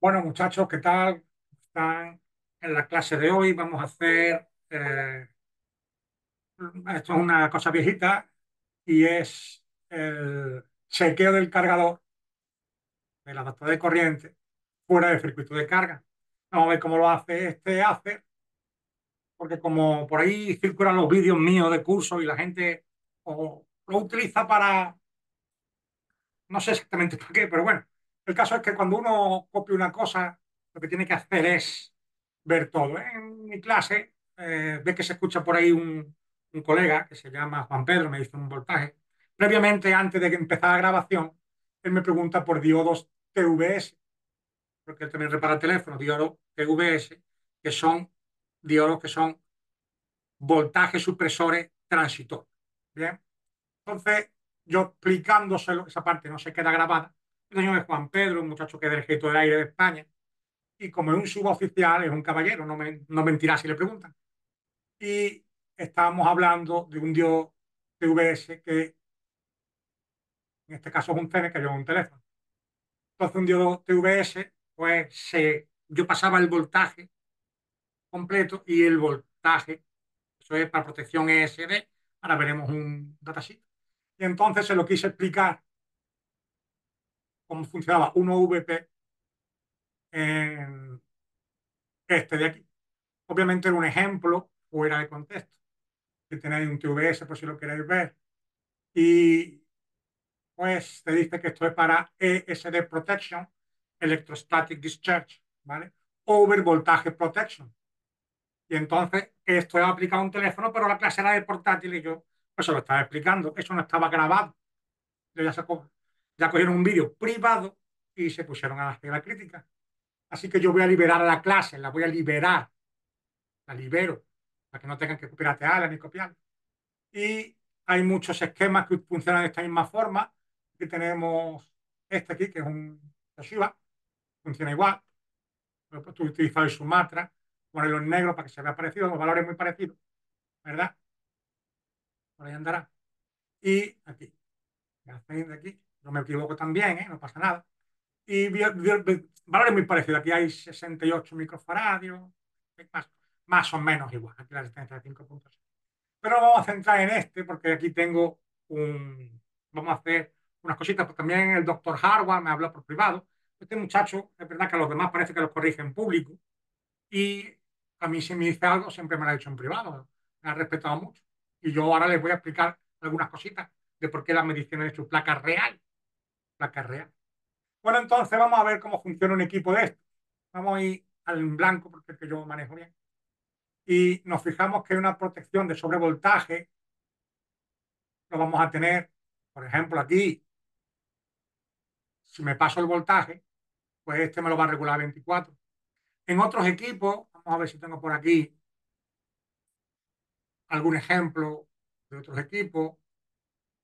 Bueno, muchachos, ¿qué tal? Están en la clase de hoy. Vamos a hacer, esto es una cosa viejita y es el chequeo del cargador del adaptador de corriente fuera del circuito de carga. Vamos a ver cómo lo hace este Acer, porque como por ahí circulan los vídeos míos de cursos y la gente lo utiliza para, no sé exactamente para qué, pero bueno, el caso es que cuando uno copia una cosa, lo que tiene que hacer es ver todo. En mi clase, ve que se escucha por ahí un colega que se llama Juan Pedro, me dice un voltaje. Previamente, antes de que empezara la grabación, él me pregunta por diodos TVS, porque él también repara teléfonos, diodos TVS, que son diodos que son voltajes supresores transitorios. Bien, entonces yo explicándoselo, esa parte no se queda grabada. El señor es Juan Pedro, un muchacho que es del Ejército del Aire de España, y como es un suboficial, es un caballero, no mentirá si le preguntan. Y estábamos hablando de un diodo TVS que en este caso es un CN que lleva un teléfono. Entonces un diodo TVS, pues yo pasaba el voltaje completo y el voltaje, eso es para protección ESD, ahora veremos un datasheet. Y entonces se lo quise explicar cómo funcionaba un OVP en este de aquí. Obviamente era un ejemplo fuera de contexto. Que tenéis un TVS por si lo queréis ver. Y pues te dice que esto es para ESD Protection, Electrostatic Discharge, ¿vale? Over Voltage Protection. Y entonces esto es aplicado a un teléfono, pero la clase era de portátil y yo pues se lo estaba explicando. Eso no estaba grabado. Yo ya cogieron un vídeo privado y se pusieron a hacer la crítica. Así que yo voy a liberar a la clase, la voy a liberar, la libero, para que no tengan que piratearla ni copiarla. Y hay muchos esquemas que funcionan de esta misma forma. Aquí tenemos este aquí, que es un Toshiba, funciona igual. Pues tú utilizas el Sumatra, ponerlo en negro para que se vea parecido, los valores muy parecidos, ¿verdad? Por ahí andará. Y aquí, de aquí, no me equivoco también, ¿eh? No pasa nada. Y valores muy parecidos. Aquí hay 68 microfaradios, más, más o menos igual. Aquí la resistencia de 5,6. Pero vamos a centrar en este porque aquí tengo vamos a hacer unas cositas, porque también el doctor Harvard me habló por privado. Este muchacho, es verdad que a los demás parece que los corrige en público y a mí si me dice algo siempre me lo ha dicho en privado, me ha respetado mucho. Y yo ahora les voy a explicar algunas cositas de por qué la medicina de su placa real, placa real. Bueno, entonces vamos a ver cómo funciona un equipo de estos. Vamos a ir al blanco porque es que yo manejo bien. Y nos fijamos que hay una protección de sobrevoltaje lo vamos a tener, por ejemplo, aquí, si me paso el voltaje, pues este me lo va a regular a 24. En otros equipos, vamos a ver si tengo por aquí algún ejemplo de otros equipos.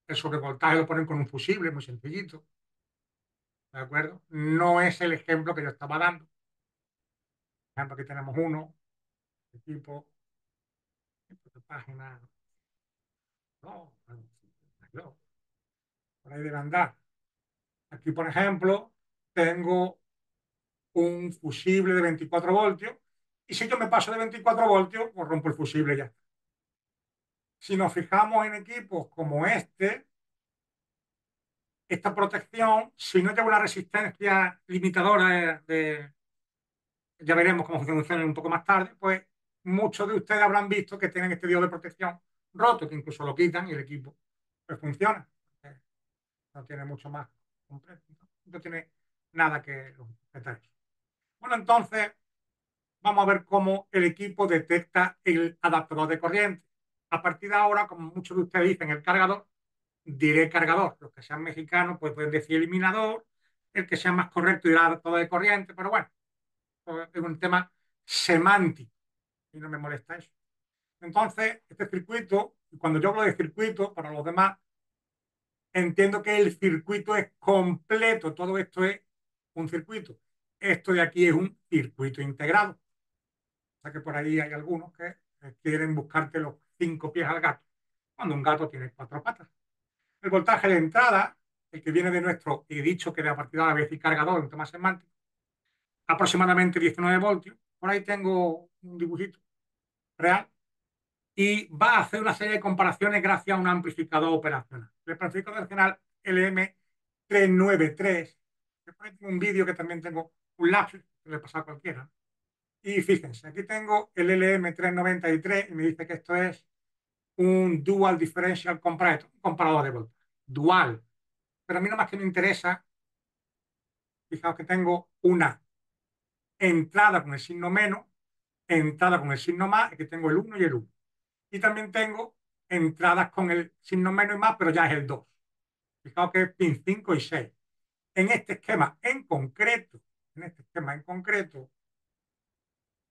El sobrevoltaje lo ponen con un fusible, muy sencillito, ¿de acuerdo? No es el ejemplo que yo estaba dando. Por ejemplo, aquí tenemos uno, equipo, de página, no, no, por ahí debe andar. Aquí, por ejemplo, tengo un fusible de 24 voltios y si yo me paso de 24 voltios, pues rompo el fusible ya. Si nos fijamos en equipos como esta protección, si no lleva una resistencia limitadora ya veremos cómo funciona un poco más tarde, pues muchos de ustedes habrán visto que tienen este diodo de protección roto, que incluso lo quitan y el equipo pues funciona. No tiene mucho más completo, no tiene nada que respetar. Bueno, entonces vamos a ver cómo el equipo detecta el adaptador de corriente. A partir de ahora, como muchos de ustedes dicen, el cargador, diré cargador. Los que sean mexicanos pues pueden decir eliminador, el que sea más correcto dirá adaptador de corriente, pero bueno, es un tema semántico y no me molesta eso. Entonces, este circuito, cuando yo hablo de circuito, para los demás, entiendo que el circuito es completo, todo esto es un circuito. Esto de aquí es un circuito integrado. O sea que por ahí hay algunos que quieren buscarte los 5 pies al gato, cuando un gato tiene 4 patas. El voltaje de entrada, el que viene de nuestro, he dicho que de a partir de ahora voy a decir cargador, un tema semántico, aproximadamente 19 voltios. Por ahí tengo un dibujito real y va a hacer una serie de comparaciones gracias a un amplificador operacional. El amplificador operacional LM393, después tengo un vídeo que también tengo un lapsus, que le pasa a cualquiera. Y fíjense, aquí tengo el LM393 y me dice que esto es un Dual Differential Comparator, un comparador de voltaje. Dual. Pero a mí nada más que me interesa, fijaos que tengo una entrada con el signo menos, entrada con el signo más, y que tengo el 1 y el 1. Y también tengo entradas con el signo menos y más, pero ya es el 2. Fijaos que es pin 5 y 6. En este esquema en concreto,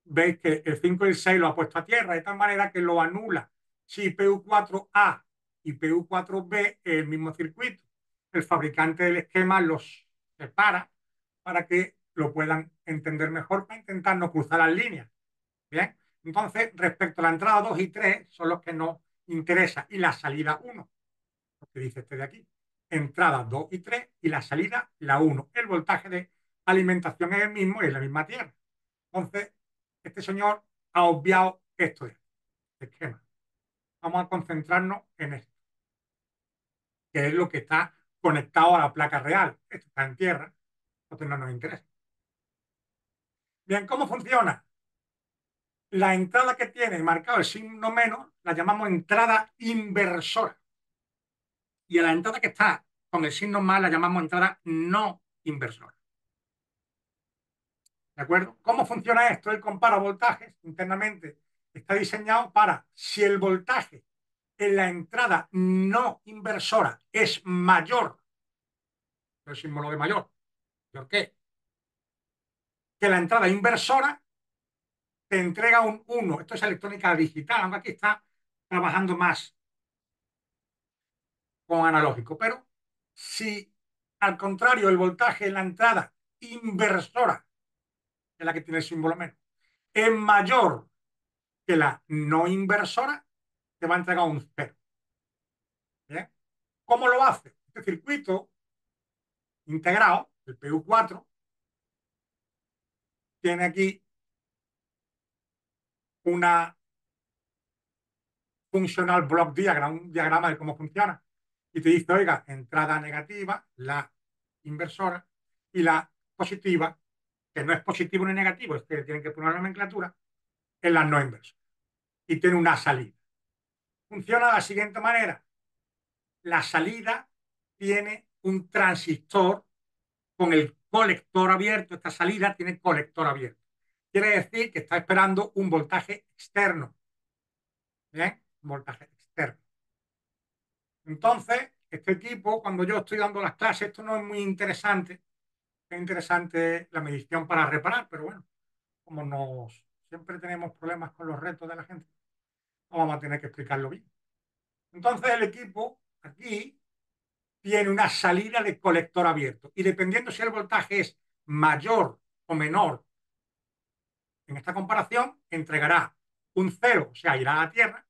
veis que el 5 y el 6 lo ha puesto a tierra de tal manera que lo anula. Si PU4A y PU4B es el mismo circuito, el fabricante del esquema los separa para que lo puedan entender mejor, para intentar no cruzar las líneas. Bien, entonces respecto a la entrada 2 y 3 son los que nos interesa y la salida 1, lo que dice este de aquí. Entrada 2 y 3 y la salida la 1. El voltaje de alimentación es el mismo y es la misma tierra. Entonces, este señor ha obviado esto de este esquema. Vamos a concentrarnos en esto, que es lo que está conectado a la placa real. Esto está en tierra, entonces no nos interesa. Bien, ¿cómo funciona? La entrada que tiene marcado el signo menos la llamamos entrada inversora. Y a la entrada que está con el signo más la llamamos entrada no inversora. ¿De acuerdo? ¿Cómo funciona esto? Él compara voltajes internamente. Está diseñado para, si el voltaje en la entrada no inversora es mayor, el símbolo de mayor, ¿por qué? Que la entrada inversora te entrega un 1. Esto es electrónica digital, aunque aquí está trabajando más con analógico. Pero si al contrario el voltaje en la entrada inversora, que es la que tiene el símbolo menos, es mayor que la no inversora, te va a entregar un 0. ¿Bien? ¿Cómo lo hace? Este circuito integrado, el PU4, tiene aquí una functional block diagram, un diagrama de cómo funciona. Y te dice, oiga, entrada negativa, la inversora, y la positiva, que no es positivo ni negativo, es que tienen que poner la nomenclatura, es la no inversora. Y tiene una salida. Funciona de la siguiente manera. La salida tiene un transistor con el colector abierto. Esta salida tiene colector abierto. Quiere decir que está esperando un voltaje externo. ¿Bien? Un voltaje externo. Entonces, este equipo, cuando yo estoy dando las clases, esto no es muy interesante. Es interesante la medición para reparar, pero bueno, como siempre tenemos problemas con los retos de la gente, no vamos a tener que explicarlo bien. Entonces, el equipo aquí tiene una salida de colector abierto y dependiendo si el voltaje es mayor o menor en esta comparación, entregará un 0, o sea, irá a la tierra,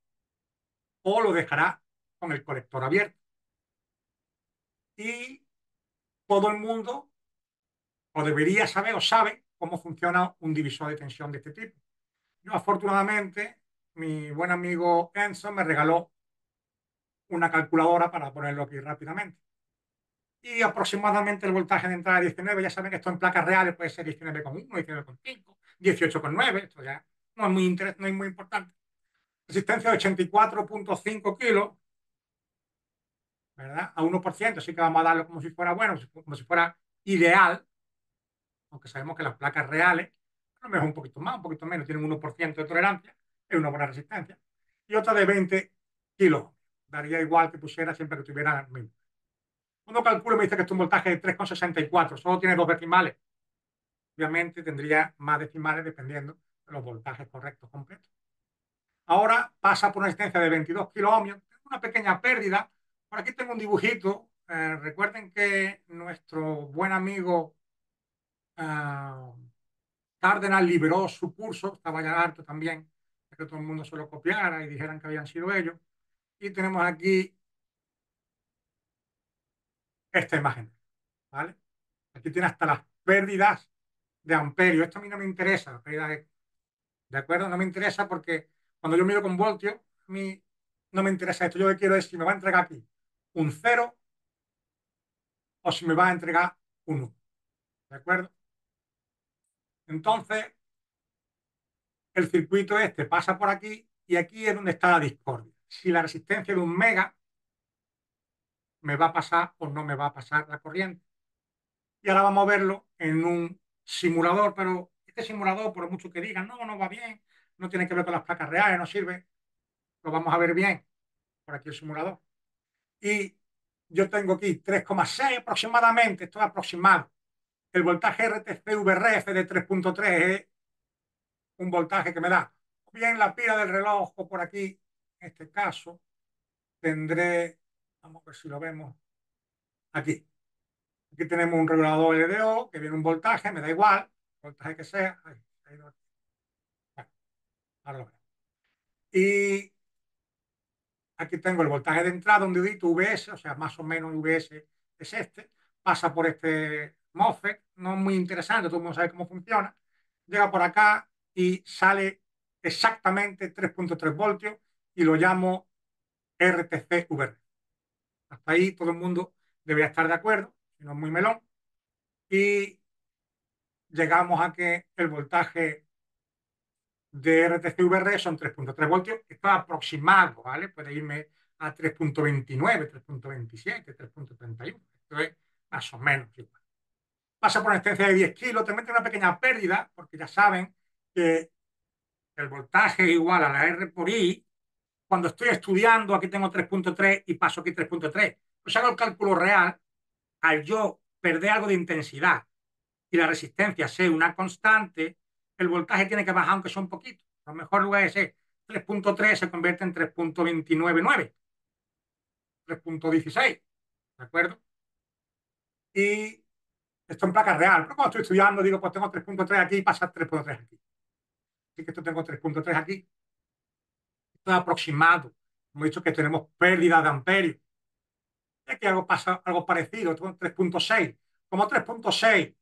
o lo dejará con el colector abierto. Y todo el mundo o debería saber o sabe cómo funciona un divisor de tensión de este tipo. Yo, afortunadamente, mi buen amigo Enzo me regaló una calculadora para ponerlo aquí rápidamente. Y aproximadamente el voltaje de entrada 19, ya saben que esto en placas reales puede ser 19,1, 19,5, 18,9, esto ya no es muy importante. Resistencia de 84,5 kilos, ¿verdad? A 1%, así que vamos a darlo como si fuera bueno, como si fuera ideal, aunque sabemos que las placas reales, a lo mejor un poquito más, un poquito menos, tienen un 1% de tolerancia, es una buena resistencia. Y otra de 20 kilos, daría igual que pusiera siempre que tuviera el mismo. Cuando calculo me dice que es un voltaje de 3,64, solo tiene dos decimales. Obviamente tendría más decimales dependiendo de los voltajes correctos completos. Ahora pasa por una resistencia de 22 kiloohmios, una pequeña pérdida. Por aquí tengo un dibujito. Recuerden que nuestro buen amigo Cárdenas liberó su curso, estaba ya harto también de que todo el mundo se lo copiara y dijeran que habían sido ellos. Y tenemos aquí esta imagen, ¿vale? Aquí tiene hasta las pérdidas de amperios. Esto a mí no me interesa, la pérdida ¿de acuerdo? No me interesa porque cuando yo mido con voltios, a mí no me interesa esto. Yo lo que quiero es si me va a entregar aquí un cero o si me va a entregar un 1, ¿de acuerdo? Entonces, el circuito este pasa por aquí y aquí es donde está la discordia. Si la resistencia de un mega me va a pasar o no me va a pasar la corriente. Y ahora vamos a verlo en un simulador, pero este simulador, por mucho que digan, no, no va bien, no tiene que ver con las placas reales, no sirve, lo vamos a ver bien por aquí el simulador. Y yo tengo aquí 3,6 aproximadamente, esto es aproximado. El voltaje RTC-VRF de 3,3 es un voltaje que me da. Bien, la pila del reloj, o por aquí, en este caso, tendré, vamos a ver si lo vemos, aquí. Aquí tenemos un regulador LDO que viene un voltaje, me da igual, el voltaje que sea. Ahí bueno, ahora lo veo. Y aquí tengo el voltaje de entrada, un diodito VS, o sea, más o menos VS es este. Pasa por este MOSFET, no muy interesante, todo el mundo sabe cómo funciona. Llega por acá y sale exactamente 3,3 voltios y lo llamo RTC-VR. Hasta ahí todo el mundo debería estar de acuerdo, si no es muy melón. Y llegamos a que el voltaje de RTC-VR son 3,3 voltios. Esto es aproximado, ¿vale? Puede irme a 3,29, 3,27, 3,31. Esto es más o menos igual. Pasa por una extensión de 10 kilos, te mete una pequeña pérdida, porque ya saben que el voltaje es igual a la R por I. Cuando estoy estudiando, aquí tengo 3,3 y paso aquí 3,3. Pues hago el cálculo real, al yo perder algo de intensidad y la resistencia sea una constante, el voltaje tiene que bajar aunque sea un poquito. A lo mejor en lugar de ser 3,3 se convierte en 3,299, 3,16, ¿de acuerdo? Y esto en placa real. Pero cuando estoy estudiando digo, pues tengo 3,3 aquí y pasa 3,3 aquí. Así que esto tengo 3,3 aquí. Esto es aproximado. Hemos dicho que tenemos pérdida de amperios. Y aquí algo pasa, algo parecido, tengo 3,6. Como 3,6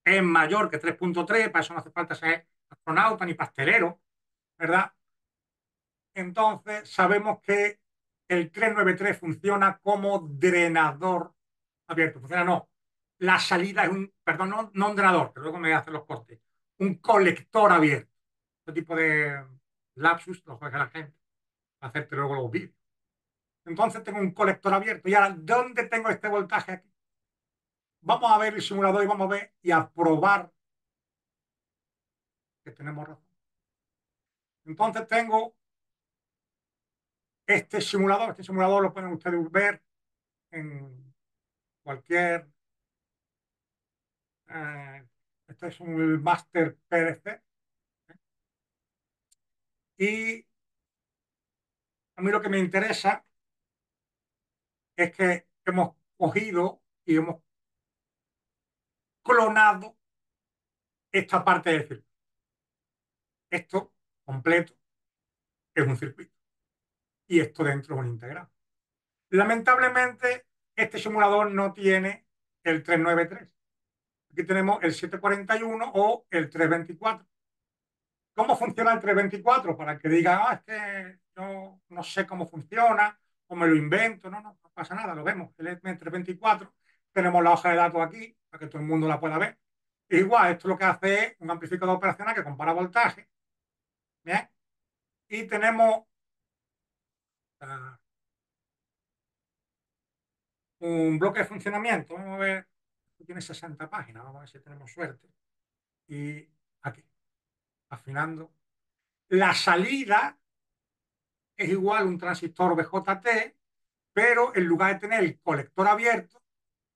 es mayor que 3,3, para eso no hace falta ser astronauta ni pastelero, ¿verdad? Entonces sabemos que el 393 funciona como drenador abierto. Funciona no. La salida es un, perdón, no un drenador, que luego me hacen los cortes, un colector abierto. Este tipo de lapsus lo juega la gente para hacerte luego los vídeos. Entonces tengo un colector abierto. Y ahora, ¿dónde tengo este voltaje aquí? Vamos a ver el simulador y vamos a ver y a probar que tenemos razón. Entonces tengo este simulador lo pueden ustedes ver en cualquier, este es un Master PLC, y a mí lo que me interesa es que hemos cogido y hemos clonado esta parte del circuito. Esto completo es un circuito y esto dentro es un integrado. Lamentablemente, este simulador no tiene el 393. Aquí tenemos el 741 o el 324. ¿Cómo funciona el 324? Para que diga, es que yo no sé cómo funciona o me lo invento. No, no, no pasa nada, lo vemos. El M324, tenemos la hoja de datos aquí para que todo el mundo la pueda ver. Igual, esto lo que hace es un amplificador operacional que compara voltaje. ¿Bien? Y tenemos uh, un bloque de funcionamiento. Vamos a ver, tiene 60 páginas, vamos a ver si tenemos suerte. Y aquí, afinando. La salida es igual a un transistor BJT, pero en lugar de tener el colector abierto,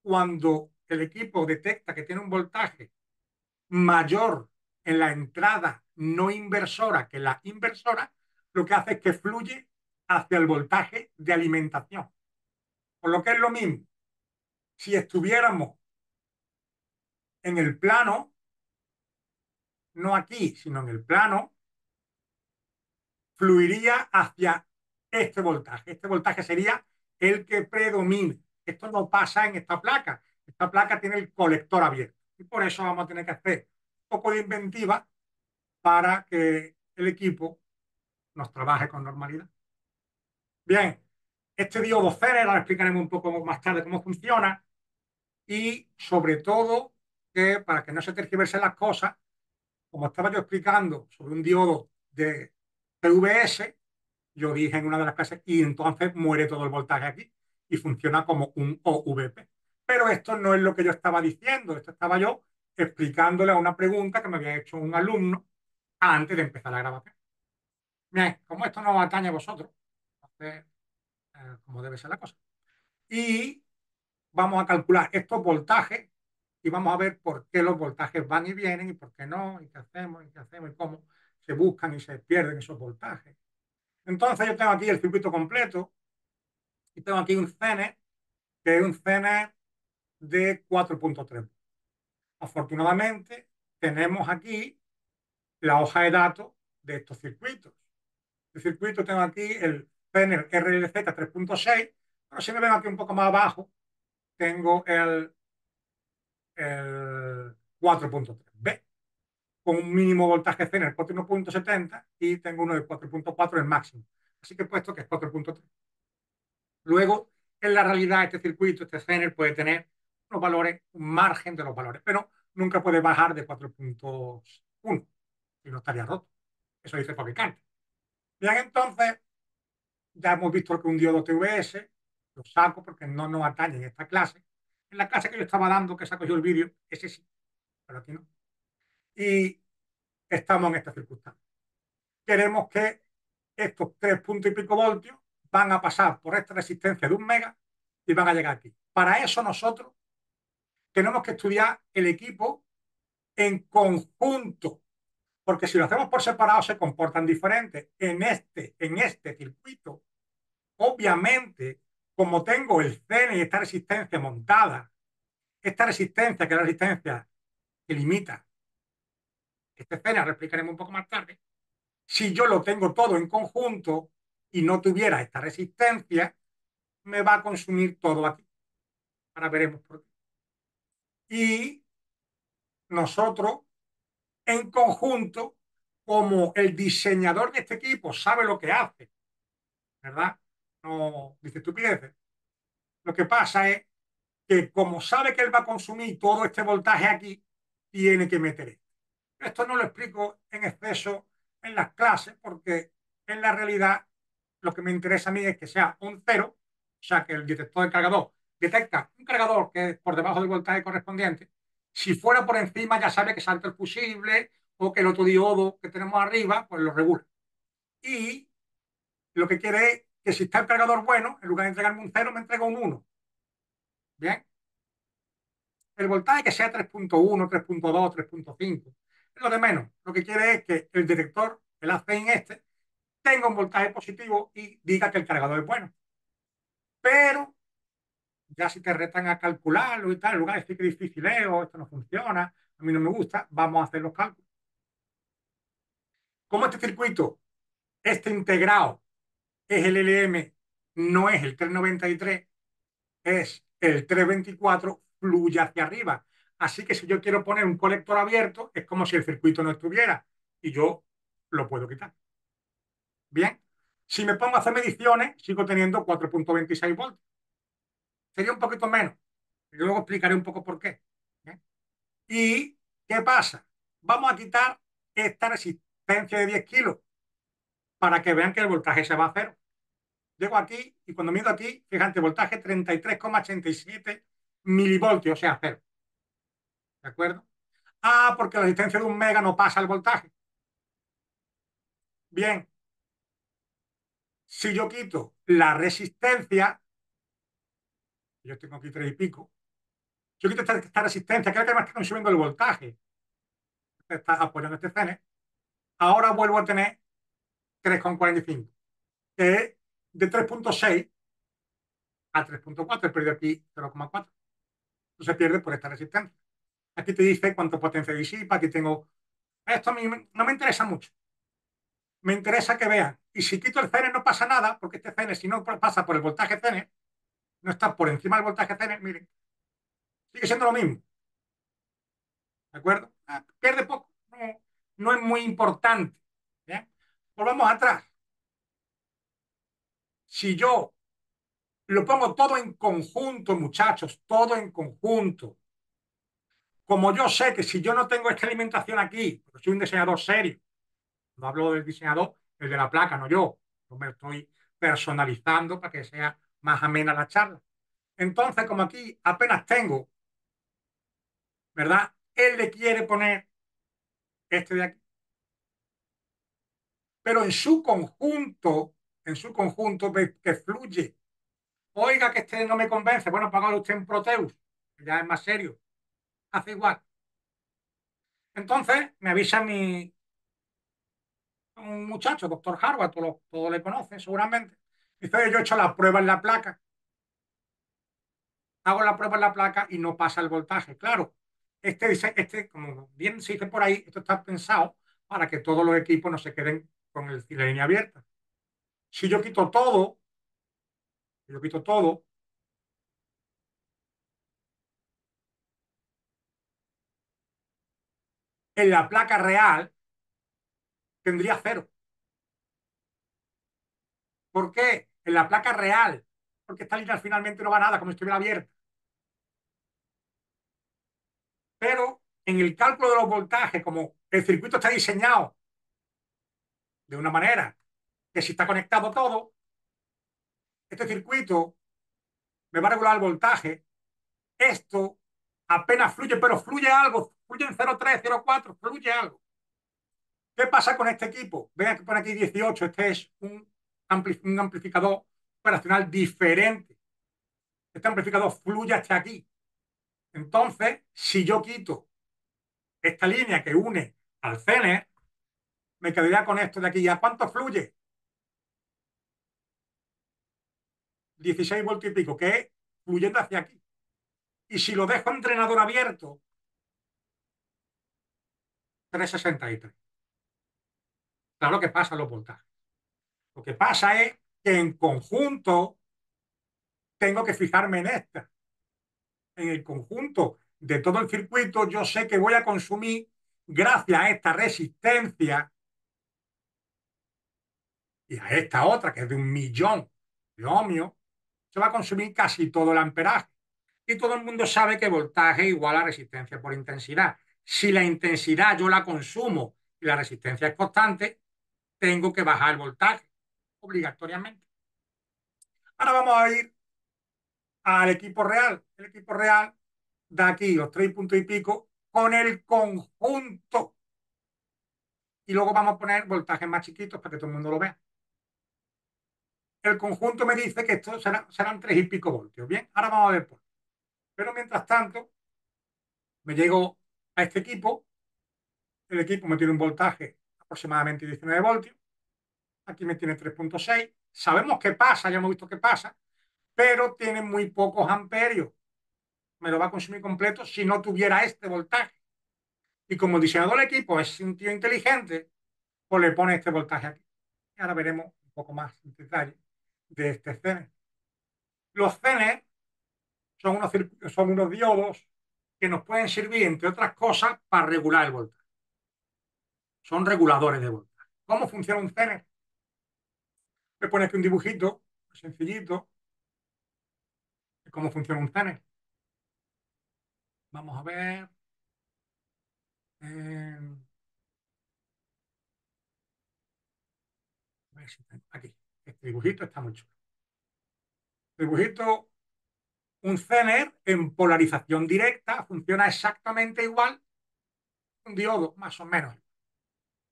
cuando el equipo detecta que tiene un voltaje mayor en la entrada no inversora que la inversora, lo que hace es que fluye hacia el voltaje de alimentación. Por lo que es lo mismo, si estuviéramos en el plano, no aquí, sino en el plano, fluiría hacia este voltaje. Este voltaje sería el que predomine. Esto no pasa en esta placa. Esta placa tiene el colector abierto. Y por eso vamos a tener que hacer un poco de inventiva para que el equipo nos trabaje con normalidad. Bien, este diodo Zener, ahora explicaremos un poco más tarde cómo funciona y sobre todo que para que no se tergiversen las cosas, como estaba yo explicando sobre un diodo de PVS, yo dije en una de las clases, y entonces muere todo el voltaje aquí y funciona como un OVP. Pero esto no es lo que yo estaba diciendo, esto estaba yo explicándole a una pregunta que me había hecho un alumno antes de empezar la grabación. Bien, como esto no os atañe a vosotros, entonces, como debe ser la cosa. Y vamos a calcular estos voltajes y vamos a ver por qué los voltajes van y vienen y por qué no, y qué hacemos y cómo se buscan y se pierden esos voltajes. Entonces yo tengo aquí el circuito completo y tengo aquí un Zener, que es un Zener de 4.3. Afortunadamente tenemos aquí la hoja de datos de estos circuitos. El circuito tengo aquí el Zener RLZ 3.6, pero si me ven aquí un poco más abajo, tengo el 4.3B, con un mínimo voltaje Zener 4.70 y tengo uno de 4.4 el máximo. Así que he puesto que es 4.3. Luego, en la realidad, este circuito, este Zener, puede tener unos valores, un margen de los valores, pero nunca puede bajar de 4.1, y no estaría roto. Eso dice el fabricante. Bien, entonces, ya hemos visto que un diodo TVS, lo saco porque no nos atañe en esta clase. En la clase que yo estaba dando, que saco yo el vídeo, ese sí, pero aquí no. Y estamos en esta circunstancia. Queremos que estos 3 puntos y pico voltios van a pasar por esta resistencia de 1 mega y van a llegar aquí. Para eso nosotros tenemos que estudiar el equipo en conjunto, porque si lo hacemos por separado se comportan diferentes. En este circuito, obviamente, como tengo el CN y esta resistencia montada, esta resistencia, que es la resistencia que limita este CN, ahora explicaremos un poco más tarde, si yo lo tengo todo en conjunto y no tuviera esta resistencia, me va a consumir todo aquí. Ahora veremos por qué. Y nosotros, en conjunto, como el diseñador de este equipo sabe lo que hace, ¿verdad? No dice estupideces. Lo que pasa es que como sabe que él va a consumir todo este voltaje aquí, tiene que meter esto. Esto no lo explico en exceso en las clases porque en la realidad lo que me interesa a mí es que sea un cero, o sea, que el detector del cargador detecta un cargador que es por debajo del voltaje correspondiente. Si fuera por encima ya sabe que salta el fusible o que el otro diodo que tenemos arriba pues lo regula. Y lo que quiere es que si está el cargador bueno, en lugar de entregarme un cero, me entrega un uno. Bien, el voltaje que sea 3.1, 3.2, 3.5, es lo de menos. Lo que quiere es que el detector, el ACEIN este, tenga un voltaje positivo y diga que el cargador es bueno. Pero ya si te retan a calcularlo y tal, en lugar de decir que difícil es o esto no funciona, a mí no me gusta, vamos a hacer los cálculos. Como este circuito, este integrado, es el LM, no es el 393, es el 324, fluye hacia arriba. Así que si yo quiero poner un colector abierto, es como si el circuito no estuviera y yo lo puedo quitar. Bien, si me pongo a hacer mediciones, sigo teniendo 4.26 voltios. Sería un poquito menos. Y luego explicaré un poco por qué. ¿Bien? ¿Y qué pasa? Vamos a quitar esta resistencia de 10 kilos para que vean que el voltaje se va a cero. Llego aquí y cuando mido aquí, fíjate, voltaje 33,87 milivoltios, o sea, cero. ¿De acuerdo? Ah, porque la resistencia de 1 mega no pasa el voltaje. Bien, si yo quito la resistencia, yo tengo aquí 3 y pico, yo quito esta resistencia, que es la que me está consumiendo el voltaje, está apoyando este CN, ahora vuelvo a tener 3,45, que es de 3.6 a 3.4, he perdido aquí 0,4. Entonces pierde por esta resistencia. Aquí te dice cuánto potencia disipa, aquí tengo... Esto a mí no me interesa mucho. Me interesa que vean. Y si quito el CN no pasa nada, porque este CN, si no pasa por el voltaje CN, no está por encima del voltaje CN, miren, sigue siendo lo mismo. ¿de acuerdo? Pierde poco, no es muy importante. ¿Bien? Volvamos atrás. Si yo lo pongo todo en conjunto, muchachos, todo en conjunto, como yo sé que si yo no tengo esta alimentación aquí, porque soy un diseñador serio, no hablo del diseñador, el de la placa, no yo, yo me estoy personalizando para que sea más amena la charla. Entonces, como aquí apenas tengo, ¿verdad? Él le quiere poner este de aquí, pero en su conjunto ve que fluye. Oiga, que este no me convence, bueno, págalo usted en Proteus, que ya es más serio, hace igual. Entonces, me avisa un muchacho, doctor Harvard, todos le conocen seguramente. Dice, yo he hecho la prueba en la placa, hago la prueba en la placa y no pasa el voltaje. Claro, como bien se dice por ahí, esto está pensado para que todos los equipos no se queden con la línea abierta. Si yo quito todo, si yo quito todo, en la placa real tendría cero. ¿Por qué? En la placa real, porque esta línea finalmente no va a nada, como si estuviera abierta. Pero en el cálculo de los voltajes, como el circuito está diseñado de una manera que si está conectado todo, este circuito me va a regular el voltaje. Esto apenas fluye, pero fluye algo, fluye en 0,3, 0,4, fluye algo. ¿Qué pasa con este equipo? Vean que pone aquí 18, este es un amplificador operacional diferente. Este amplificador fluye hasta aquí. Entonces, si yo quito esta línea que une al Zener, me quedaría con esto de aquí. ¿A cuánto fluye? 16 voltios y pico, que es fluyendo hacia aquí. Y si lo dejo entrenador abierto, 363. Claro que pasa los voltajes. Lo que pasa es que en conjunto tengo que fijarme en esta. En el conjunto de todo el circuito, yo sé que voy a consumir, gracias a esta resistencia y a esta otra, que es de 1.000.000 de ohmios, se va a consumir casi todo el amperaje. Y todo el mundo sabe que voltaje igual a resistencia por intensidad. Si la intensidad yo la consumo y la resistencia es constante, tengo que bajar el voltaje, obligatoriamente. Ahora vamos a ir al equipo real. El equipo real da aquí los 3 puntos y pico con el conjunto. Y luego vamos a poner voltajes más chiquitos para que todo el mundo lo vea. El conjunto me dice que esto serán 3 y pico voltios. Bien, ahora vamos a ver por qué. Pero mientras tanto, me llego a este equipo. El equipo me tiene un voltaje aproximadamente 19 voltios. Aquí me tiene 3,6. Sabemos qué pasa, ya hemos visto qué pasa, pero tiene muy pocos amperios. Me lo va a consumir completo si no tuviera este voltaje. Y como el diseñador del equipo es un tío inteligente, pues le pone este voltaje aquí. Y ahora veremos un poco más en detalle de este CENER. Los CENER son unos diodos que nos pueden servir, entre otras cosas, para regular el voltaje. Son reguladores de voltaje. ¿Cómo funciona un CENER? Me pone aquí un dibujito sencillito de cómo funciona un CENER. Vamos a ver. eh, a ver si aquí. Este dibujito está muy chulo. Dibujito, un Zener en polarización directa funciona exactamente igual que un diodo, más o menos.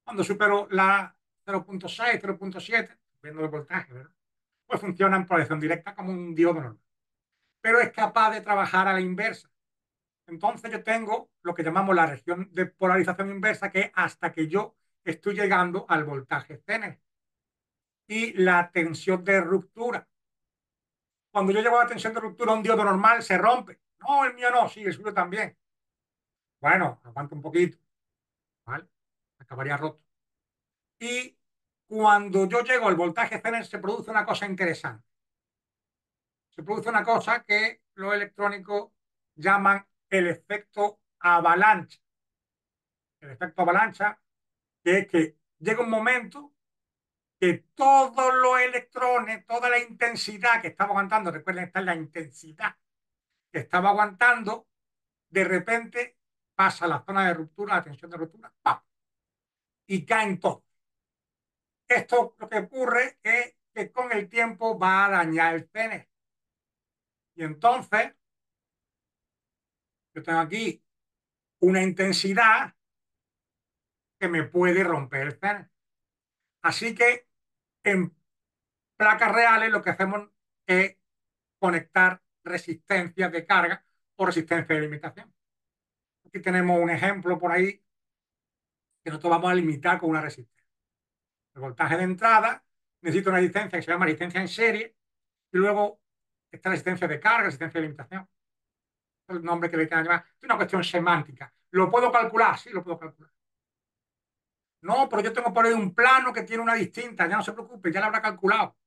Cuando supero la 0,6, 0,7, viendo el voltaje, ¿verdad? Pues funciona en polarización directa como un diodo normal. Pero es capaz de trabajar a la inversa. Entonces yo tengo lo que llamamos la región de polarización inversa, que es hasta que yo estoy llegando al voltaje Zener. Y la tensión de ruptura. Cuando yo llevo la tensión de ruptura a un diodo normal, se rompe. No, el mío no, sí, el suyo también. Bueno, aguanta un poquito, ¿vale? Acabaría roto. Y cuando yo llego al voltaje Zener, se produce una cosa interesante. Se produce una cosa que los electrónicos llaman el efecto avalancha. el efecto avalancha, que es que llega un momento que todos los electrones, toda la intensidad que estaba aguantando, recuerden, esta es la intensidad que estaba aguantando, de repente pasa a la zona de ruptura, la tensión de ruptura, ¡pam! Y caen todos. Esto lo que ocurre es que con el tiempo va a dañar el pene. Y entonces yo tengo aquí una intensidad que me puede romper el pene. Así que en placas reales lo que hacemos es conectar resistencias de carga o resistencia de limitación. Aquí tenemos un ejemplo por ahí que nosotros vamos a limitar con una resistencia. El voltaje de entrada necesita una resistencia que se llama resistencia en serie y luego esta resistencia de carga, resistencia de limitación. El nombre que le quieran llamar. Es una cuestión semántica. ¿Lo puedo calcular? Sí, lo puedo calcular. No, pero yo tengo por ahí un plano que tiene una distinta. Ya no se preocupe, ya lo habrá calculado.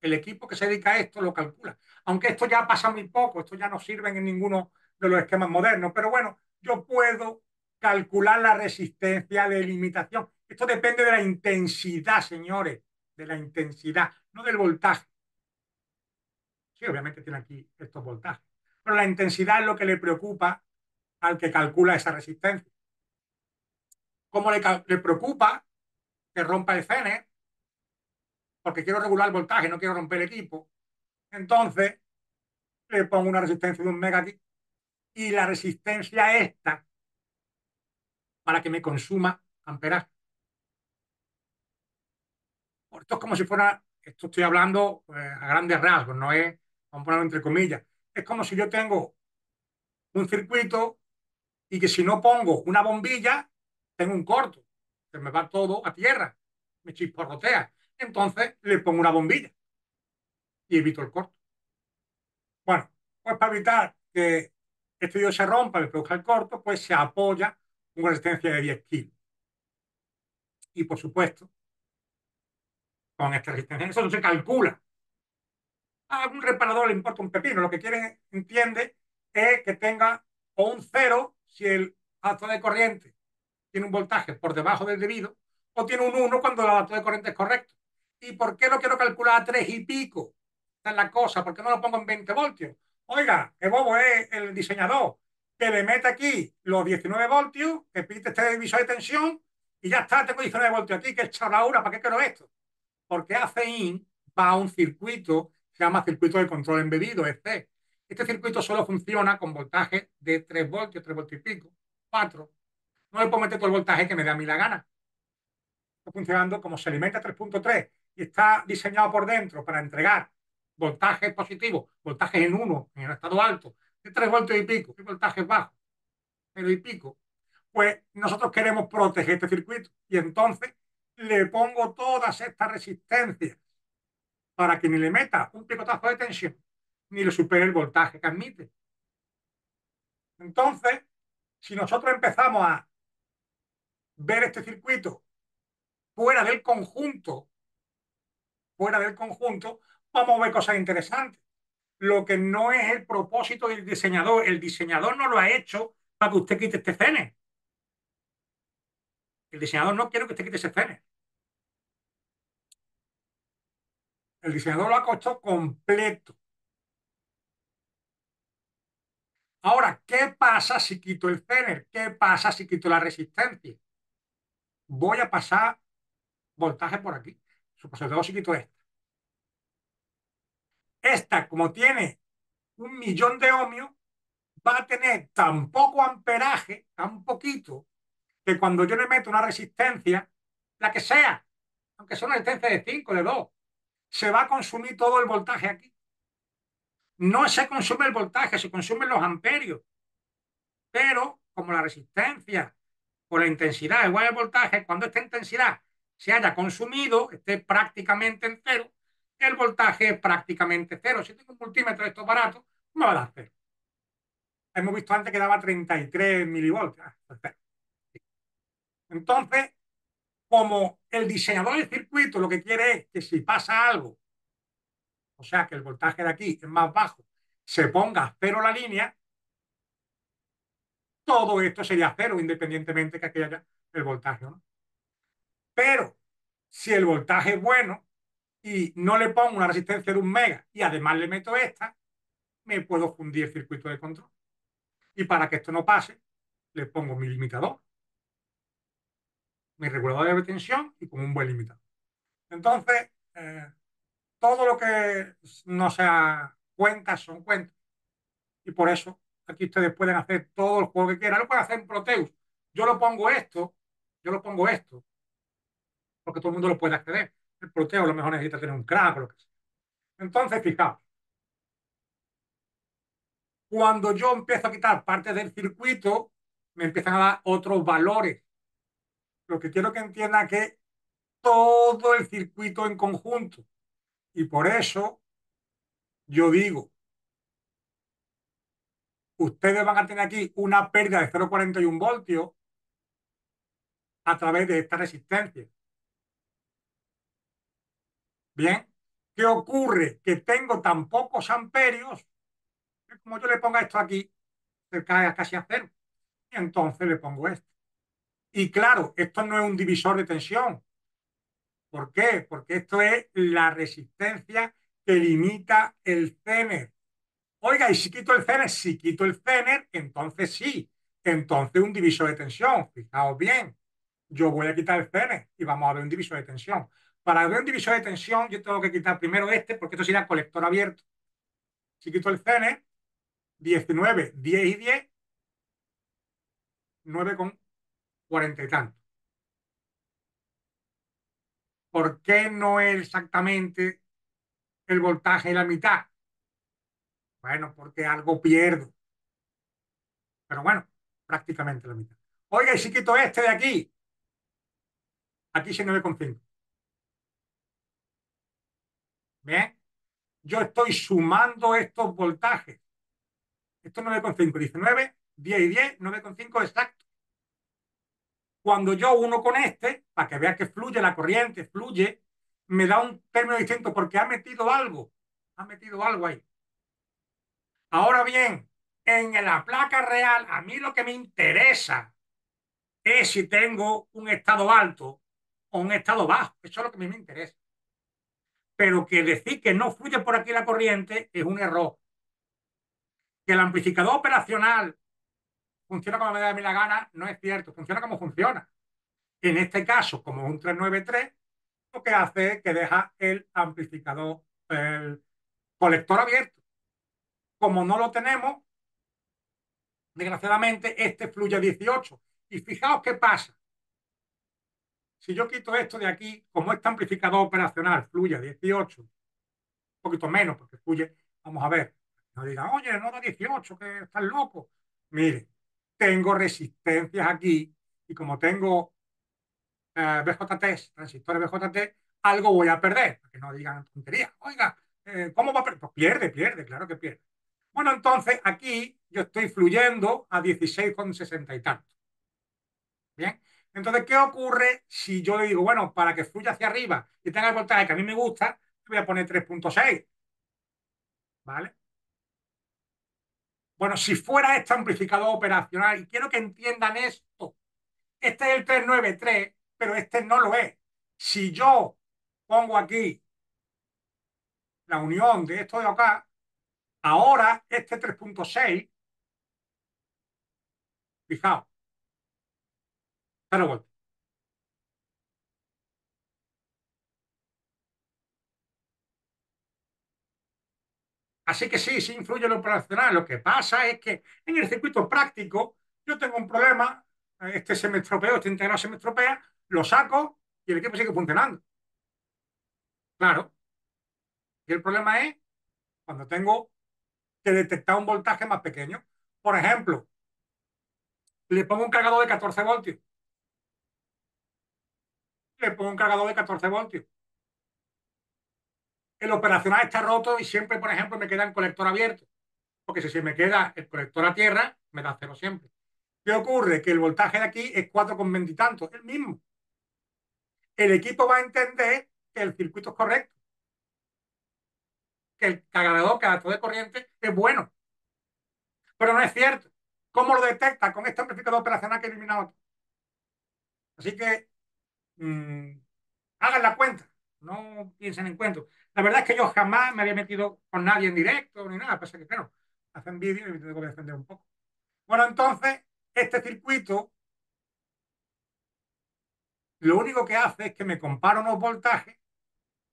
El equipo que se dedica a esto lo calcula. Aunque esto ya pasa muy poco, esto ya no sirve en ninguno de los esquemas modernos. Pero bueno, yo puedo calcular la resistencia de limitación. Esto depende de la intensidad, señores, de la intensidad, no del voltaje. Sí, obviamente tiene aquí estos voltajes. Pero la intensidad es lo que le preocupa al que calcula esa resistencia. Como le preocupa que rompa el CN, porque quiero regular el voltaje, no quiero romper el equipo, entonces le pongo una resistencia de 1 mega aquí y la resistencia esta para que me consuma amperaje. Esto es como si fuera, esto estoy hablando a grandes rasgos, no es, vamos a ponerlo entre comillas, es como si yo tengo un circuito y que si no pongo una bombilla, tengo un corto, se me va todo a tierra, me chisporrotea. Entonces le pongo una bombilla y evito el corto. Bueno, pues para evitar que este diodo se rompa, le produzca el corto, pues se apoya una resistencia de 10 kilos. Y por supuesto, con esta resistencia, eso no se calcula. A un reparador le importa un pepino, lo que quiere, entiende, es que tenga o un cero si el alto de corriente tiene un voltaje por debajo del debido, o tiene un 1 cuando el alto de corriente es correcto. ¿Y por qué lo quiero calcular a 3 y pico? Esta es la cosa, ¿por qué no lo pongo en 20 voltios? Oiga, qué bobo es el diseñador que le mete aquí los 19 voltios, que pide este divisor de tensión y ya está, tengo 19 voltios aquí, que es chalaura, ¿para qué quiero esto? Porque ACIN va a un circuito que se llama circuito de control embebido, EC. Este circuito solo funciona con voltaje de 3 voltios, 3 voltios y pico, 4. No le puedo meter todo el voltaje que me dé a mí la gana. Está funcionando como se alimenta 3.3 y está diseñado por dentro para entregar voltajes positivos, voltajes en 1, en el estado alto, de 3 voltios y pico, y voltajes bajos, 0 y pico. Pues nosotros queremos proteger este circuito y entonces le pongo todas estas resistencias para que ni le meta un picotazo de tensión ni le supere el voltaje que admite. Entonces, si nosotros empezamos a ver este circuito fuera del conjunto, fuera del conjunto, vamos a ver cosas interesantes. Lo que no es el propósito del diseñador. El diseñador no lo ha hecho para que usted quite este CN. El diseñador no quiere que usted quite ese CN. El diseñador lo ha costado completo. Ahora, ¿qué pasa si quito el CN? ¿Qué pasa si quito la resistencia? Voy a pasar voltaje por aquí. Sobre todo si quito esta. Esta, como tiene 1 millón de ohmios, va a tener tan poco amperaje, tan poquito, que cuando yo le meto una resistencia, la que sea, aunque sea una resistencia de 5, de 2, se va a consumir todo el voltaje aquí. No se consume el voltaje, se consumen los amperios. Pero como la resistencia o la intensidad es igual al voltaje, cuando esta intensidad se haya consumido, esté prácticamente en cero, el voltaje es prácticamente cero. Si tengo un multímetro de estos baratos, me va a dar cero. Hemos visto antes que daba 33 milivoltios. Entonces, como el diseñador del circuito lo que quiere es que si pasa algo, o sea, que el voltaje de aquí es más bajo, se ponga a cero la línea, todo esto sería cero, independientemente que aquí haya el voltaje, ¿no? Pero si el voltaje es bueno y no le pongo una resistencia de 1 mega y además le meto esta, me puedo fundir el circuito de control. Y para que esto no pase, le pongo mi limitador, mi regulador de tensión y con un buen limitador. Entonces, todo lo que no sea cuentas son cuentas. Y por eso aquí ustedes pueden hacer todo el juego que quieran. Lo pueden hacer en Proteus. Yo lo pongo esto, yo lo pongo esto, porque todo el mundo lo puede acceder. El Proteus a lo mejor necesita tener un crack o lo que sea. Entonces, fijaos, cuando yo empiezo a quitar partes del circuito, me empiezan a dar otros valores. Lo que quiero que entiendan es que todo el circuito en conjunto. Y por eso yo digo, ustedes van a tener aquí una pérdida de 0,41 voltios a través de esta resistencia. Bien, ¿qué ocurre? Que tengo tan pocos amperios que como yo le ponga esto aquí, se cae casi a cero. Y entonces le pongo esto. Y claro, esto no es un divisor de tensión. ¿Por qué? Porque esto es la resistencia que limita el Zener. Oiga, y si quito el Zener, si quito el Zener, entonces sí. Entonces un divisor de tensión. Fijaos bien, yo voy a quitar el Zener y vamos a ver un divisor de tensión. Para ver un divisor de tensión, yo tengo que quitar primero este, porque esto sería colector abierto. Si quito el Zener, 19, 10 y 10, 9,40 y tanto. ¿Por qué no es exactamente el voltaje y la mitad? Bueno, porque algo pierdo. Pero bueno, prácticamente la mitad. Oiga, y si quito este de aquí, aquí sí 9,5. Bien, yo estoy sumando estos voltajes. Esto es 9,5, 19, 10 y 10, 9,5 exacto. Cuando yo uno con este, para que vea que fluye la corriente, fluye, me da un término distinto porque ha metido algo. Ha metido algo ahí. Ahora bien, en la placa real, a mí lo que me interesa es si tengo un estado alto o un estado bajo. Eso es lo que a mí me interesa. Pero que decir que no fluye por aquí la corriente es un error. Que el amplificador operacional funciona como me da a mí la gana no es cierto. Funciona como funciona. En este caso, como es un 393, lo que hace es que deja el amplificador, el colector abierto. Como no lo tenemos, desgraciadamente, este fluye a 18. Y fijaos qué pasa. Si yo quito esto de aquí, como este amplificador operacional fluye a 18, un poquito menos, porque fluye, vamos a ver, no digan, oye, no da 18, que estás loco. Mire, tengo resistencias aquí y como tengo BJT, transistores BJT, algo voy a perder, para que no digan tonterías. Oiga, ¿cómo va a perder? Pues pierde, pierde, claro que pierde. Bueno, entonces aquí yo estoy fluyendo a 16,60 y tanto. Bien. Entonces, ¿qué ocurre si yo le digo, bueno, para que fluya hacia arriba y tenga el voltaje que a mí me gusta, voy a poner 3,6? ¿Vale? Bueno, si fuera este amplificador operacional, y quiero que entiendan esto, este es el 393, pero este no lo es. Si yo pongo aquí la unión de esto de acá, ahora este 3,6, fijaos, 0 voltios. Así que sí, sí influye lo operacional. Lo que pasa es que en el circuito práctico yo tengo un problema, este se me estropeó, este integral se me estropea, lo saco y el equipo sigue funcionando. Claro. Y el problema es cuando tengo que detectar un voltaje más pequeño. Por ejemplo, le pongo un cargador de 14 voltios. Le pongo un cargador de 14 voltios. El operacional está roto y siempre, por ejemplo, me queda el colector abierto. Porque si se me queda el colector a tierra, me da cero siempre. ¿Qué ocurre? Que el voltaje de aquí es 4,20 y tanto, el mismo. El equipo va a entender que el circuito es correcto, que el cargador, que adaptador de corriente es bueno, pero no es cierto. ¿Cómo lo detecta? Con este amplificador operacional que he eliminado. Así que mmm, hagan la cuenta, no piensen en cuentos. La verdad es que yo jamás me había metido con nadie en directo ni nada, pasa que claro, hacen vídeos y me tengo que defender un poco. Bueno, entonces, este circuito lo único que hace es que me compara unos voltajes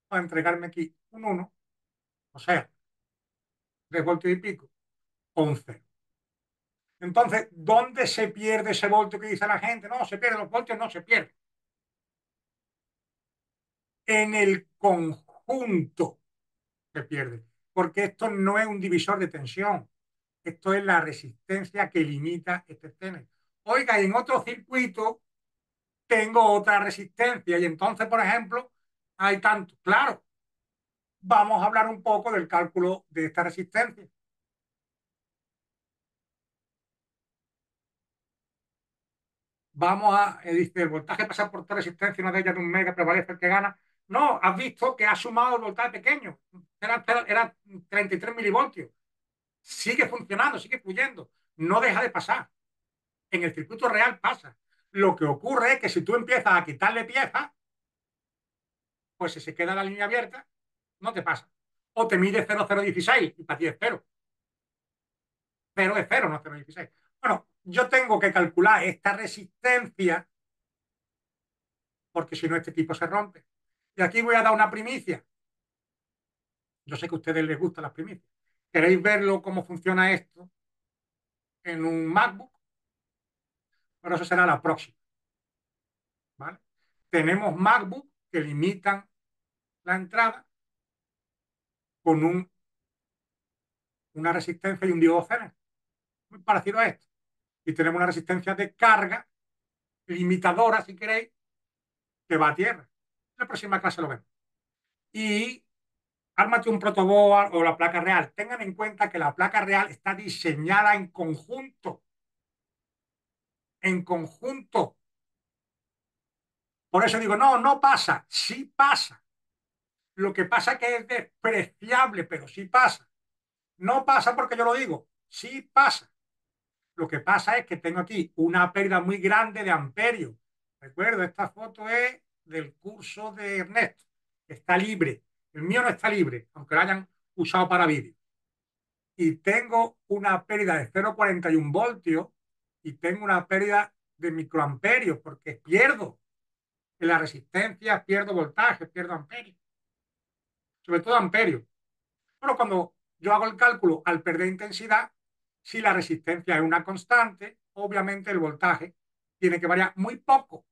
para entregarme aquí un uno, o sea, 3 voltios y pico, o un 0. Entonces, ¿dónde se pierde ese voltio que dice la gente? No, se pierde, los voltios no se pierden. En el conjunto se pierde, porque esto no es un divisor de tensión, esto es la resistencia que limita este escena. Oiga, y en otro circuito tengo otra resistencia y entonces, por ejemplo, hay tanto. Claro, vamos a hablar un poco del cálculo de esta resistencia. Dice, el voltaje pasa por toda resistencia, una de ellas de un mega, prevalece el que gana. No, has visto que ha sumado el voltaje pequeño, era 33 milivoltios. Sigue funcionando, sigue fluyendo, no deja de pasar. En el circuito real pasa. Lo que ocurre es que si tú empiezas a quitarle piezas, pues si se queda la línea abierta, no te pasa. O te mide 0,016 y para ti es cero. Cero es cero, no 0,16. Bueno, yo tengo que calcular esta resistencia porque si no este equipo se rompe. Y aquí voy a dar una primicia. Yo sé que a ustedes les gustan las primicias. ¿Queréis verlo cómo funciona esto en un MacBook? Pero eso será la próxima. ¿Vale? Tenemos MacBook que limitan la entrada con una resistencia y un diodo Zener, muy parecido a esto. Y tenemos una resistencia de carga limitadora, si queréis, que va a tierra. En la próxima clase lo vemos. Y ármate un protoboard o la placa real. Tengan en cuenta que la placa real está diseñada en conjunto. En conjunto. Por eso digo, no, no pasa. Sí pasa. Lo que pasa es que es despreciable, pero sí pasa. No pasa porque yo lo digo. Sí pasa. Lo que pasa es que tengo aquí una pérdida muy grande de amperios. Recuerdo, esta foto es del curso de Ernesto. Está libre. El mío no está libre, aunque lo hayan usado para vídeo. Y tengo una pérdida de 0,41 voltios y tengo una pérdida de microamperios porque pierdo en la resistencia, pierdo voltaje, pierdo amperios, sobre todo amperios. Pero cuando yo hago el cálculo al perder intensidad, si la resistencia es una constante, obviamente el voltaje tiene que variar muy poco,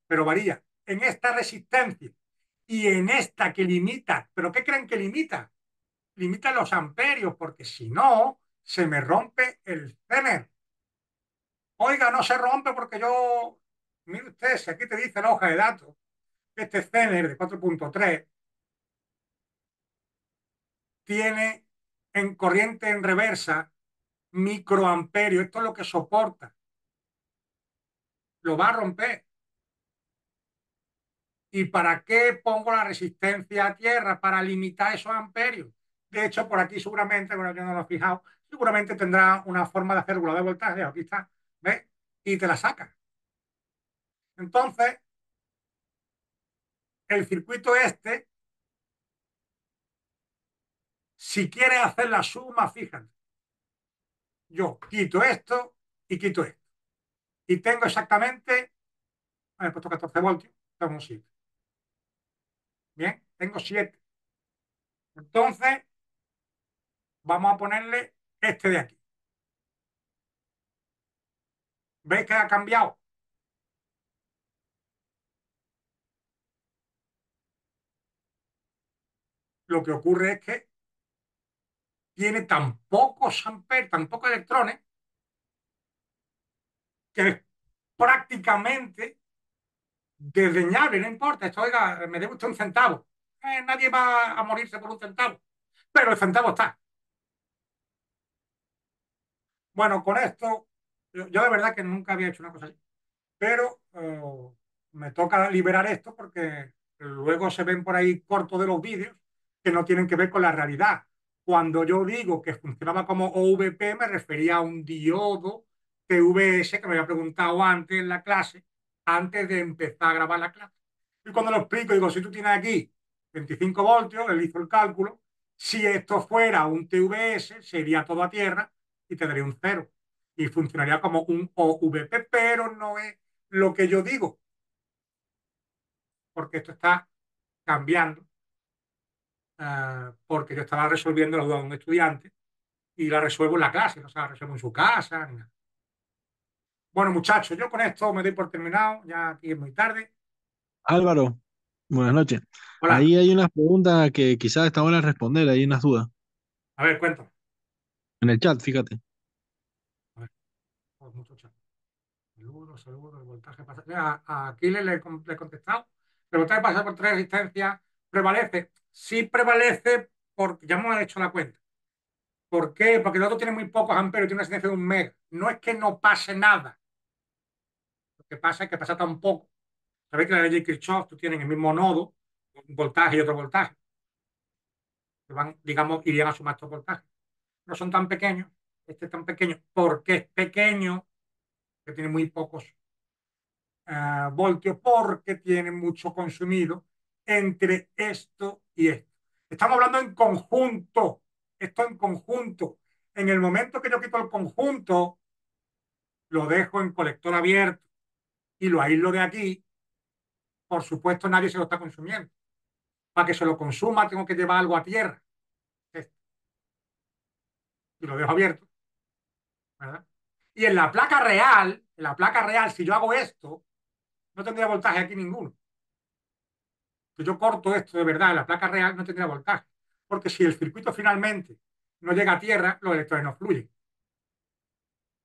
pero varía en esta resistencia y en esta que limita. ¿Pero qué creen que limita? Limita los amperios, porque si no, se me rompe el Zener. Oiga, no se rompe porque yo, mire usted, si aquí te dice la hoja de datos, que este Zener de 4,3 tiene en corriente en reversa microamperio, esto es lo que soporta, lo va a romper. ¿Y para qué pongo la resistencia a tierra? Para limitar esos amperios. De hecho, por aquí seguramente, bueno, yo no lo he fijado, seguramente tendrá una forma de hacer regulador de voltaje, aquí está, ¿ves? Y te la saca. Entonces, el circuito este, si quieres hacer la suma, fíjate, yo quito esto y quito esto. Y tengo exactamente, he puesto 14 voltios, tengo 7. Bien, tengo 7. Entonces, vamos a ponerle este de aquí. ¿Veis que ha cambiado? Lo que ocurre es que tiene tan pocos amperes, tan pocos electrones, que es prácticamente desdeñable, no importa. Esto, oiga, me debe usted un centavo. Nadie va a morirse por un centavo, pero el centavo está. Bueno, con esto, yo de verdad que nunca había hecho una cosa así, pero me toca liberar esto porque luego se ven por ahí cortos de los vídeos que no tienen que ver con la realidad. Cuando yo digo que funcionaba como OVP, me refería a un diodo TVS que me había preguntado antes en la clase, antes de empezar a grabar la clase. Y cuando lo explico, digo, si tú tienes aquí 25 voltios, él hizo el cálculo, si esto fuera un TVS, sería todo a tierra y te daría un cero. Y funcionaría como un OVP, pero no es lo que yo digo, porque esto está cambiando, porque yo estaba resolviendo la duda de un estudiante y la resuelvo en la clase, no se la resuelvo en su casa, ni nada. Bueno, muchachos, yo con esto me doy por terminado, ya aquí es muy tarde. Álvaro, buenas noches. Hola, Ahí hay unas preguntas que quizás está bueno responder, hay unas dudas. a ver, cuéntame. En el chat, fíjate. A ver, pues mucho chat. Saludos, el voltaje pasa. Mira, a Aquiles le he contestado. El voltaje pasa por tres resistencias. ¿Prevalece? Sí prevalece porque ya hemos hecho la cuenta. ¿Por qué? Porque el otro tiene muy pocos amperios, tiene una resistencia de un mega. No es que no pase nada. Lo que pasa es que pasa tan poco. Sabéis que la ley de Kirchhoff, tú tienes el mismo nodo, un voltaje y otro voltaje, que van, digamos, irían a sumar estos voltajes. No son tan pequeños. Este es tan pequeño porque es pequeño, que tiene muy pocos voltios, porque tiene mucho consumido entre esto y esto. Estamos hablando en conjunto, esto en conjunto. En el momento que yo quito el conjunto, lo dejo en colector abierto y lo aíslo de aquí, por supuesto nadie se lo está consumiendo. Para que se lo consuma tengo que llevar algo a tierra y lo dejo abierto, ¿verdad? Y en la placa real, si yo hago esto, no tendría voltaje aquí ninguno. Si yo corto esto de verdad en la placa real, no tendría voltaje. Porque si el circuito finalmente no llega a tierra, los electrones no fluyen.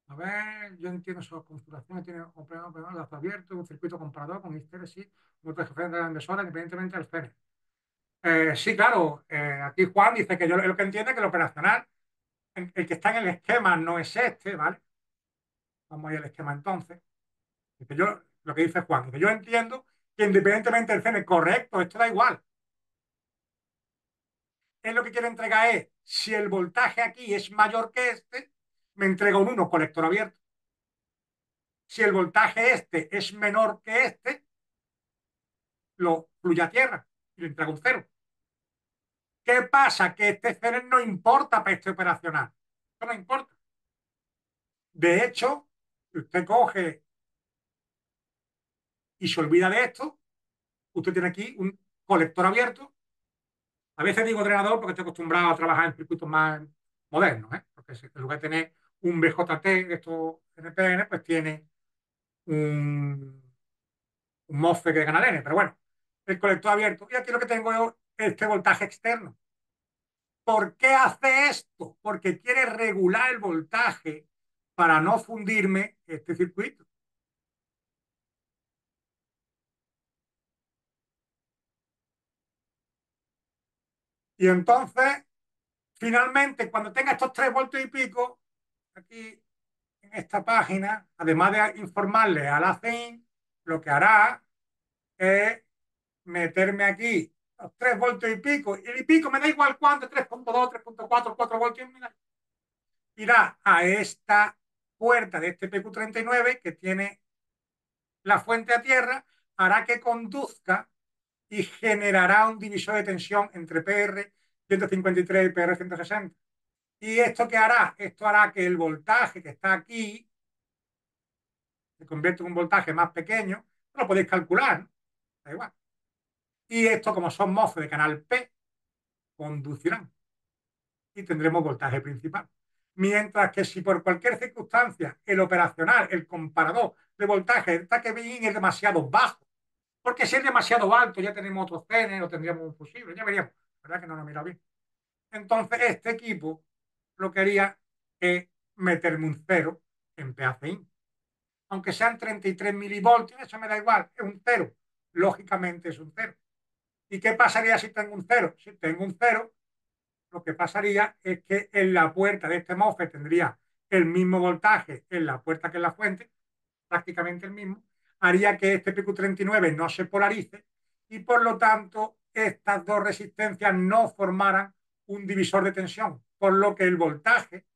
A ver, yo entiendo su configuración, tiene un lazo abierto, un circuito comparador con histéresis, un otro jefe de emisora independientemente del CN. Sí, claro, aquí Juan dice que yo lo que entiende es que el operacional, el que está en el esquema no es este, ¿vale? Vamos a ir al esquema entonces. Dice yo, lo que dice Juan, dice, yo entiendo que independientemente del CN, correcto, esto da igual. Él lo que quiere entregar es, si el voltaje aquí es mayor que este, me entrega un 1 colector abierto. Si el voltaje este es menor que este, lo fluye a tierra y le entrega un cero. ¿Qué pasa? Que este cero no importa para este operacional. Esto no importa. De hecho, si usted coge y se olvida de esto, usted tiene aquí un colector abierto. A veces digo drenador porque estoy acostumbrado a trabajar en circuitos más modernos, ¿eh? Porque en lugar de tener un BJT, esto NPN, pues tiene un, un MOSFET de canal N, pero bueno, el colector abierto. Y aquí lo que tengo es este voltaje externo. ¿Por qué hace esto? Porque quiere regular el voltaje para no fundirme este circuito. Y entonces, finalmente, cuando tenga estos 3 voltios y pico, aquí en esta página, además de informarle a la CIN, lo que hará es meterme aquí los 3 voltios y pico. Y el pico me da igual cuánto, 3,2, 3,4, 4 voltios, irá a esta puerta de este PQ39 que tiene la fuente a tierra, hará que conduzca y generará un divisor de tensión entre PR 153 y PR 160. ¿Y esto qué hará? Esto hará que el voltaje que está aquí se convierta en un voltaje más pequeño, lo podéis calcular, ¿no? Da igual. Y esto, como son MOSFET de canal P, conducirán y tendremos voltaje principal. Mientras que si por cualquier circunstancia el operacional, el comparador de voltaje está que bien es demasiado bajo, porque si es demasiado alto ya tenemos otros CN o tendríamos un fusible, ya veríamos, ¿verdad que no lo mira bien? Entonces este equipo lo que haría es meterme un cero en PACI. Aunque sean 33 milivoltios, eso me da igual, es un cero. Lógicamente es un cero. ¿Y qué pasaría si tengo un cero? Si tengo un cero, lo que pasaría es que en la puerta de este MOSFET tendría el mismo voltaje en la puerta que en la fuente, prácticamente el mismo, haría que este PQ39 no se polarice y por lo tanto estas dos resistencias no formaran un divisor de tensión, por lo que el voltaje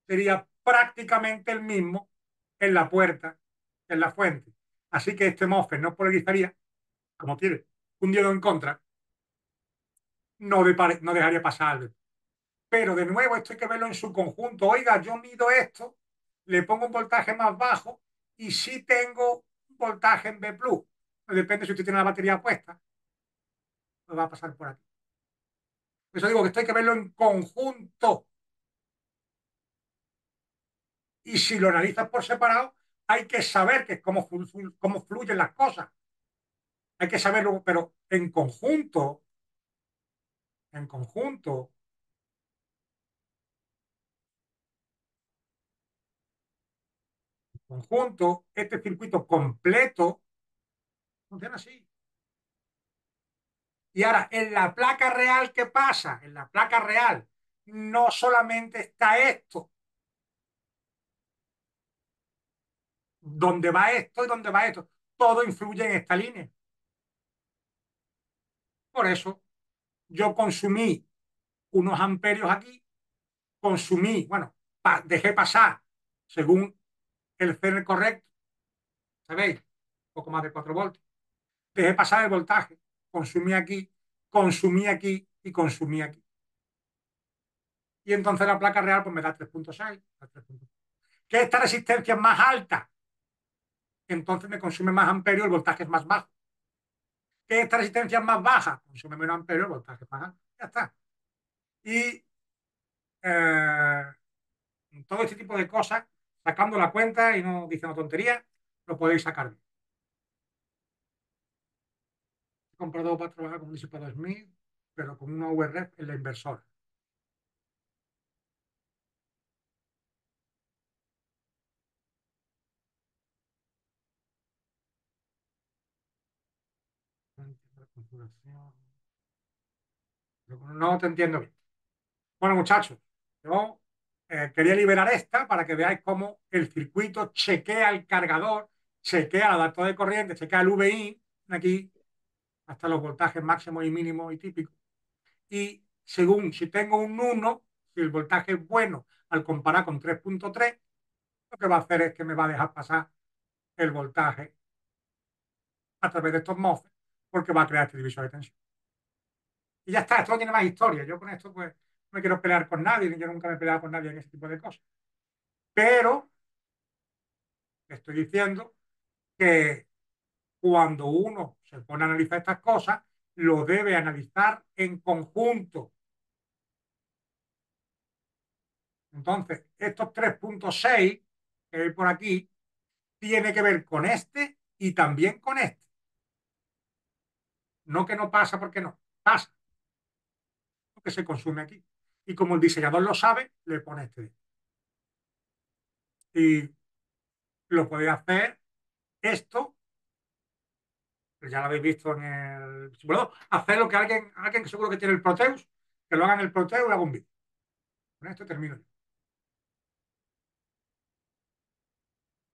sería prácticamente el mismo en la puerta, en la fuente. Así que este MOSFET no polarizaría, como tiene un diodo en contra, no dejaría pasar algo. Pero de nuevo, esto hay que verlo en su conjunto. Oiga, yo mido esto, le pongo un voltaje más bajo y sí tengo un voltaje en B+. Depende si usted tiene la batería puesta, pues va a pasar por aquí. Por eso digo que esto hay que verlo en conjunto. Y si lo analizas por separado, hay que saber que cómo fluyen las cosas. Hay que saberlo, pero en conjunto, este circuito completo funciona así. Y ahora, en la placa real, ¿qué pasa? En la placa real no solamente está esto, donde va esto y donde va esto. Todo influye en esta línea. Por eso yo consumí unos amperios aquí, bueno, dejé pasar según el CN correcto, ¿sabéis? Un poco más de 4 voltios. Dejé pasar el voltaje, consumí aquí y consumí aquí. Y entonces la placa real pues me da 3,6. ¿Qué esta resistencia es más alta? Entonces me consume más amperio, el voltaje es más bajo. ¿Que esta resistencia es más baja? Consume menos amperio, el voltaje es más alto. Ya está. Y eh, todo este tipo de cosas, sacando la cuenta y no diciendo tonterías, lo podéis sacar bien. He comprado para trabajar con un disipador Smith, pero con una VRF en la inversora. No entiendo la configuración. No te entiendo bien. Bueno, muchachos, yo quería liberar esta para que veáis cómo el circuito chequea el cargador, chequea la adaptador de corriente, chequea el VI, aquí hasta los voltajes máximos y mínimos y típicos. Y según si tengo un 1, si el voltaje es bueno al comparar con 3,3, lo que va a hacer es que me va a dejar pasar el voltaje a través de estos MOSFET porque va a crear este divisor de tensión. Y ya está, esto no tiene más historia. Yo con esto pues no me quiero pelear con nadie, ni yo nunca me he peleado con nadie en ese tipo de cosas. Pero estoy diciendo que cuando uno se pone a analizar estas cosas, lo debe analizar en conjunto. Entonces, estos 3,6 que hay por aquí tiene que ver con este y también con este. No que no pasa porque no, pasa, porque se consume aquí. Y como el diseñador lo sabe, le pone este. Y lo podéis hacer esto, ya lo habéis visto en el simulador, hacer lo que alguien que seguro que tiene el Proteus, que lo haga en el Proteus y haga un vídeo. Con esto termino yo.